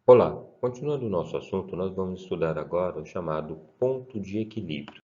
Olá, continuando o nosso assunto, nós vamos estudar agora o chamado ponto de equilíbrio.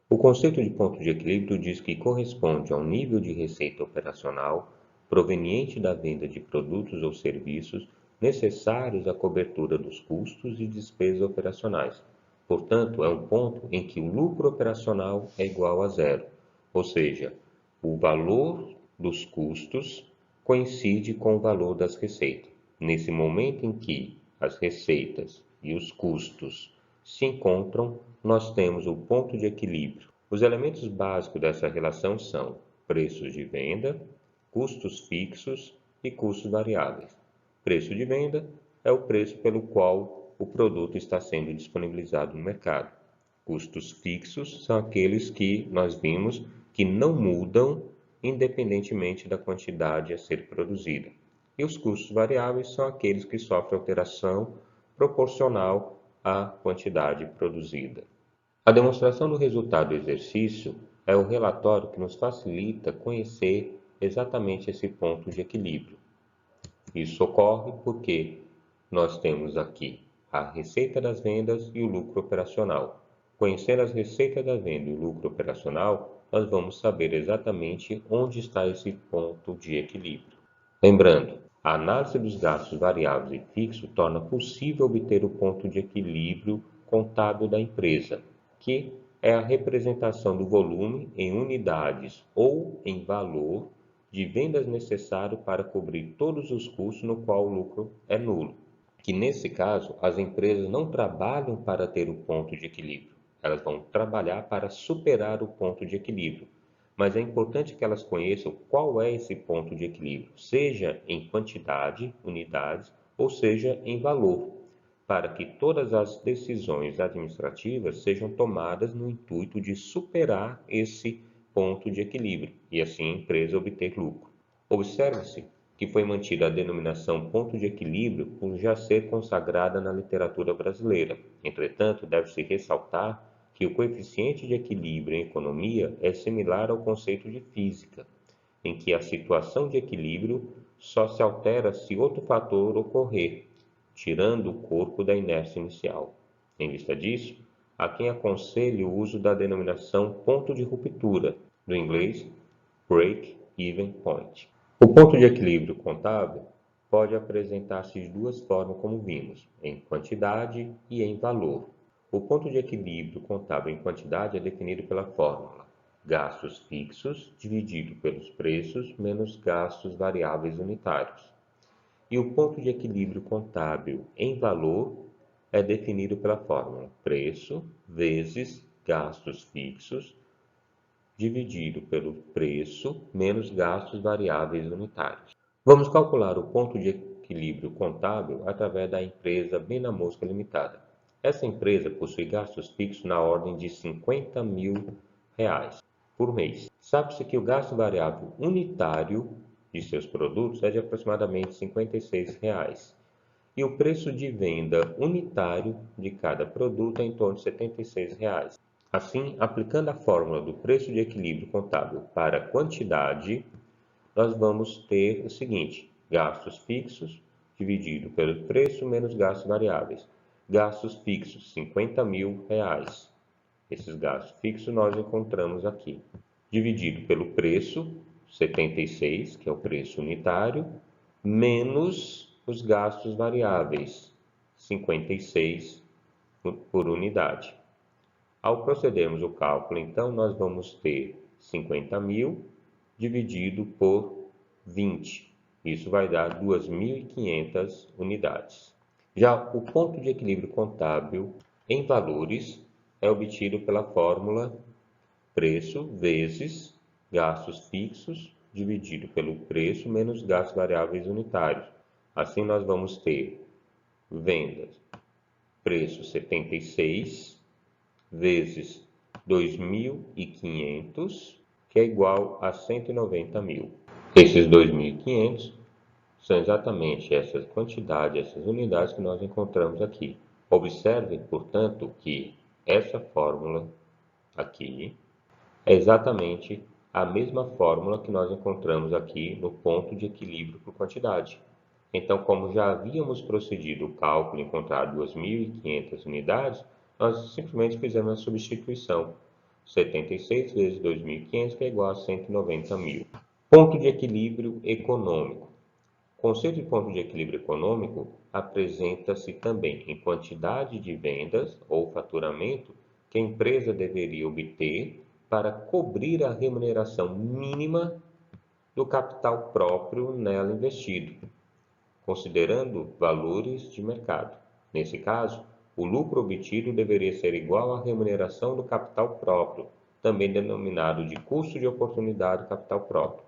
O conceito de ponto de equilíbrio diz que corresponde a um nível de receita operacional proveniente da venda de produtos ou serviços necessários à cobertura dos custos e despesas operacionais. Portanto, é um ponto em que o lucro operacional é igual a zero, ou seja, o valor dos custos coincide com o valor das receitas. Nesse momento em que as receitas e os custos se encontram, nós temos o ponto de equilíbrio. Os elementos básicos dessa relação são preços de venda, custos fixos e custos variáveis. Preço de venda é o preço pelo qual o produto está sendo disponibilizado no mercado. Custos fixos são aqueles que nós vimos que não mudam independentemente da quantidade a ser produzida. E os custos variáveis são aqueles que sofrem alteração proporcional à quantidade produzida. A demonstração do resultado do exercício é o relatório que nos facilita conhecer exatamente esse ponto de equilíbrio. Isso ocorre porque nós temos aqui a receita das vendas e o lucro operacional. Conhecendo as receitas da venda e o lucro operacional, nós vamos saber exatamente onde está esse ponto de equilíbrio. Lembrando, a análise dos gastos variáveis e fixos torna possível obter o ponto de equilíbrio contábil da empresa, que é a representação do volume em unidades ou em valor de vendas necessário para cobrir todos os custos no qual o lucro é nulo. Que nesse caso, as empresas não trabalham para ter o ponto de equilíbrio, elas vão trabalhar para superar o ponto de equilíbrio. Mas é importante que elas conheçam qual é esse ponto de equilíbrio, seja em quantidade, unidades, ou seja em valor, para que todas as decisões administrativas sejam tomadas no intuito de superar esse ponto de equilíbrio e assim a empresa obter lucro. Observe-se que foi mantida a denominação ponto de equilíbrio por já ser consagrada na literatura brasileira. Entretanto, deve-se ressaltar que o coeficiente de equilíbrio em economia é similar ao conceito de física, em que a situação de equilíbrio só se altera se outro fator ocorrer, tirando o corpo da inércia inicial. Em vista disso, há quem aconselhe o uso da denominação ponto de ruptura, do inglês break-even point. O ponto de equilíbrio contábil pode apresentar-se de duas formas, como vimos, em quantidade e em valor. O ponto de equilíbrio contábil em quantidade é definido pela fórmula gastos fixos dividido pelos preços menos gastos variáveis unitários. E o ponto de equilíbrio contábil em valor é definido pela fórmula preço vezes gastos fixos dividido pelo preço menos gastos variáveis unitários. Vamos calcular o ponto de equilíbrio contábil através da empresa Bena Mosca Limitada. Essa empresa possui gastos fixos na ordem de R$ 50.000 por mês. Sabe-se que o gasto variável unitário de seus produtos é de aproximadamente R$ 56 e o preço de venda unitário de cada produto é em torno de R$ 76. Assim, aplicando a fórmula do preço de equilíbrio contábil para a quantidade, nós vamos ter o seguinte: gastos fixos dividido pelo preço menos gastos variáveis. Gastos fixos, R$ 50.000. Esses gastos fixos nós encontramos aqui. Dividido pelo preço, 76, que é o preço unitário, menos os gastos variáveis, 56 por unidade. Ao procedermos o cálculo, então, nós vamos ter 50.000 dividido por 20. Isso vai dar 2.500 unidades. Já o ponto de equilíbrio contábil em valores é obtido pela fórmula preço vezes gastos fixos dividido pelo preço menos gastos variáveis unitários. Assim, nós vamos ter vendas, preço 76 vezes 2.500, que é igual a 190.000. Esses 2.500 são exatamente essas quantidades, essas unidades que nós encontramos aqui. Observe, portanto, que essa fórmula aqui é exatamente a mesma fórmula que nós encontramos aqui no ponto de equilíbrio por quantidade. Então, como já havíamos procedido o cálculo e encontrado 2.500 unidades, nós simplesmente fizemos a substituição. 76 vezes 2.500, que é igual a 190 mil. Ponto de equilíbrio econômico. O conceito de ponto de equilíbrio econômico apresenta-se também em quantidade de vendas ou faturamento que a empresa deveria obter para cobrir a remuneração mínima do capital próprio nela investido, considerando valores de mercado. Nesse caso, o lucro obtido deveria ser igual à remuneração do capital próprio, também denominado de custo de oportunidade do capital próprio.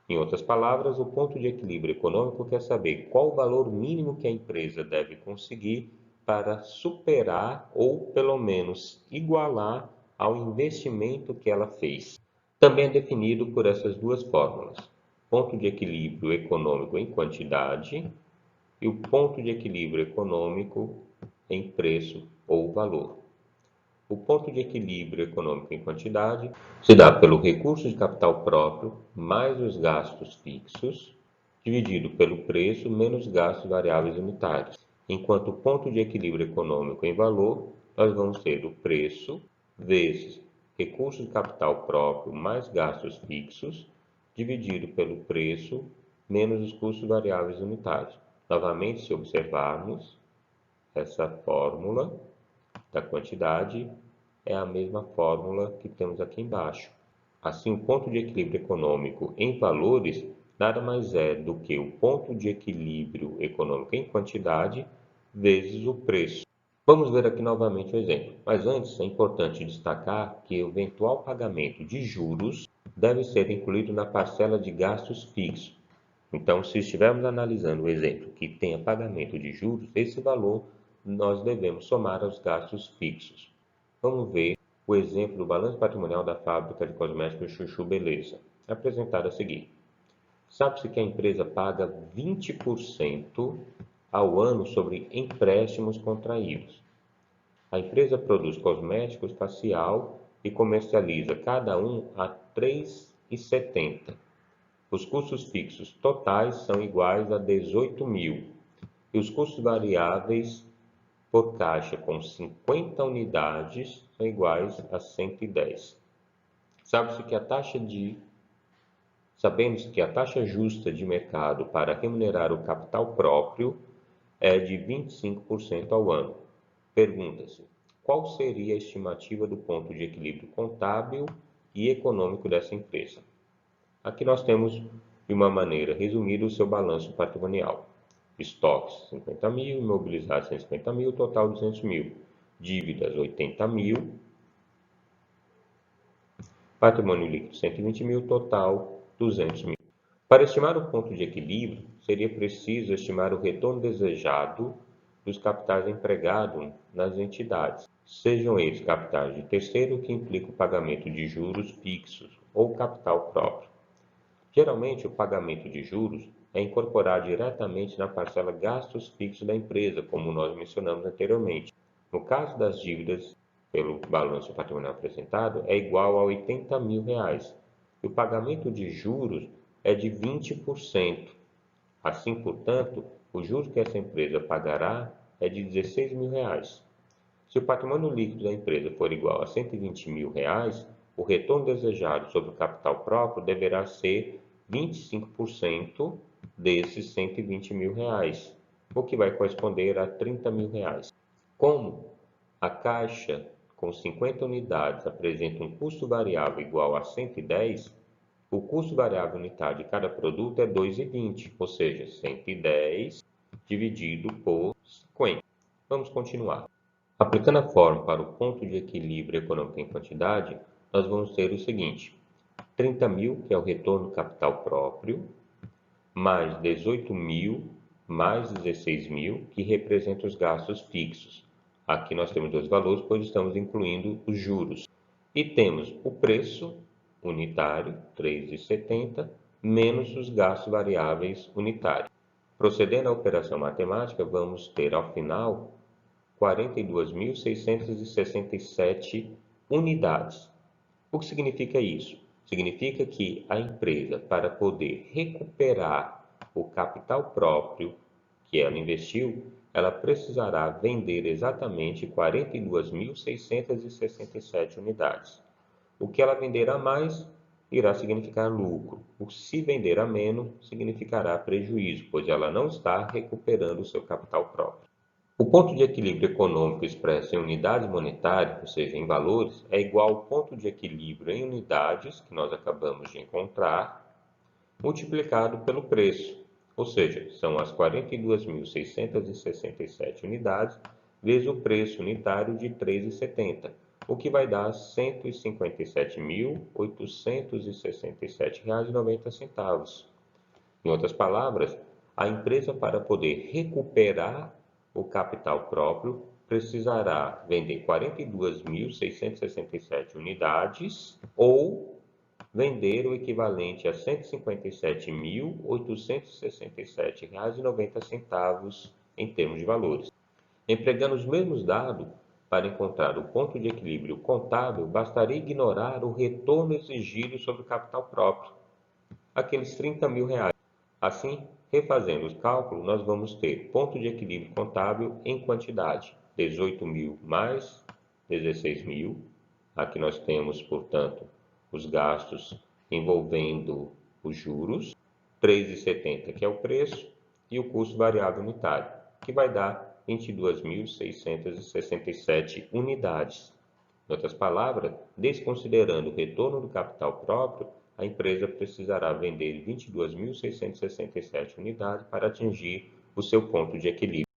Em outras palavras, o ponto de equilíbrio econômico quer saber qual o valor mínimo que a empresa deve conseguir para superar ou, pelo menos, igualar ao investimento que ela fez. Também é definido por essas duas fórmulas: ponto de equilíbrio econômico em quantidade e o ponto de equilíbrio econômico em preço ou valor. O ponto de equilíbrio econômico em quantidade se dá pelo recurso de capital próprio mais os gastos fixos, dividido pelo preço menos gastos variáveis unitários. Enquanto o ponto de equilíbrio econômico em valor, nós vamos ter o preço vezes recurso de capital próprio mais gastos fixos, dividido pelo preço menos os custos variáveis unitários. Novamente, se observarmos essa fórmula da quantidade, é a mesma fórmula que temos aqui embaixo. Assim, o ponto de equilíbrio econômico em valores nada mais é do que o ponto de equilíbrio econômico em quantidade vezes o preço. Vamos ver aqui novamente o exemplo, mas antes é importante destacar que o eventual pagamento de juros deve ser incluído na parcela de gastos fixos. Então, se estivermos analisando o exemplo que tenha pagamento de juros, esse valor nós devemos somar aos gastos fixos. Vamos ver o exemplo do balanço patrimonial da fábrica de cosméticos Chuchu Beleza, apresentado a seguir. Sabe-se que a empresa paga 20% ao ano sobre empréstimos contraídos. A empresa produz cosméticos facial e comercializa cada um a R$ 3,70. Os custos fixos totais são iguais a 18 mil e os custos variáveis por caixa com 50 unidades são iguais a 110. Sabemos que a taxa justa de mercado para remunerar o capital próprio é de 25% ao ano. Pergunta-se: qual seria a estimativa do ponto de equilíbrio contábil e econômico dessa empresa? Aqui nós temos, de uma maneira resumida, o seu balanço patrimonial. Estoques 50 mil, imobilizados 150 mil, total 200 mil. Dívidas 80 mil, patrimônio líquido 120 mil, total 200 mil. Para estimar o ponto de equilíbrio, seria preciso estimar o retorno desejado dos capitais empregados nas entidades, sejam eles capitais de terceiro, que implica o pagamento de juros fixos, ou capital próprio. Geralmente, o pagamento de juros é incorporado diretamente na parcela gastos fixos da empresa, como nós mencionamos anteriormente. No caso das dívidas, pelo balanço patrimonial apresentado, é igual a R$ 80 mil. E o pagamento de juros é de 20%. Assim, portanto, o juros que essa empresa pagará é de R$ 16 mil. Se o patrimônio líquido da empresa for igual a R$ 120 mil, o retorno desejado sobre o capital próprio deverá ser 25% desses R$ 120 mil, o que vai corresponder a R$ 30 mil. Como a caixa com 50 unidades apresenta um custo variável igual a 110, o custo variável unitário de cada produto é 2,20, ou seja, 110 dividido por 50. Vamos continuar. Aplicando a fórmula para o ponto de equilíbrio econômico em quantidade, nós vamos ter o seguinte: 30 mil, que é o retorno do capital próprio, mais 18 mil, mais 16 mil, que representa os gastos fixos. Aqui nós temos dois valores, pois estamos incluindo os juros. E temos o preço unitário, 3,70, menos os gastos variáveis unitários. Procedendo à operação matemática, vamos ter ao final 42.667 unidades. O que significa isso? Significa que a empresa, para poder recuperar o capital próprio que ela investiu, ela precisará vender exatamente 42.667 unidades. O que ela vender a mais irá significar lucro. O se vender a menos significará prejuízo, pois ela não está recuperando o seu capital próprio. O ponto de equilíbrio econômico expresso em unidades monetárias, ou seja, em valores, é igual ao ponto de equilíbrio em unidades, que nós acabamos de encontrar, multiplicado pelo preço, ou seja, são as 42.667 unidades vezes o preço unitário de R$ 3,70, o que vai dar R$ 157.867,90. Em outras palavras, a empresa, para poder recuperar o capital próprio, precisará vender 42.667 unidades ou vender o equivalente a R$ 157.867,90 em termos de valores. Empregando os mesmos dados para encontrar o ponto de equilíbrio contábil, bastaria ignorar o retorno exigido sobre o capital próprio, aqueles R$ 30.000. Assim, refazendo os cálculos, nós vamos ter ponto de equilíbrio contábil em quantidade, 18.000 mais 16.000. Aqui nós temos, portanto, os gastos envolvendo os juros, 3,70 que é o preço, e o custo variável unitário, que vai dar 22.667 unidades. Em outras palavras, desconsiderando o retorno do capital próprio, a empresa precisará vender 22.667 unidades para atingir o seu ponto de equilíbrio.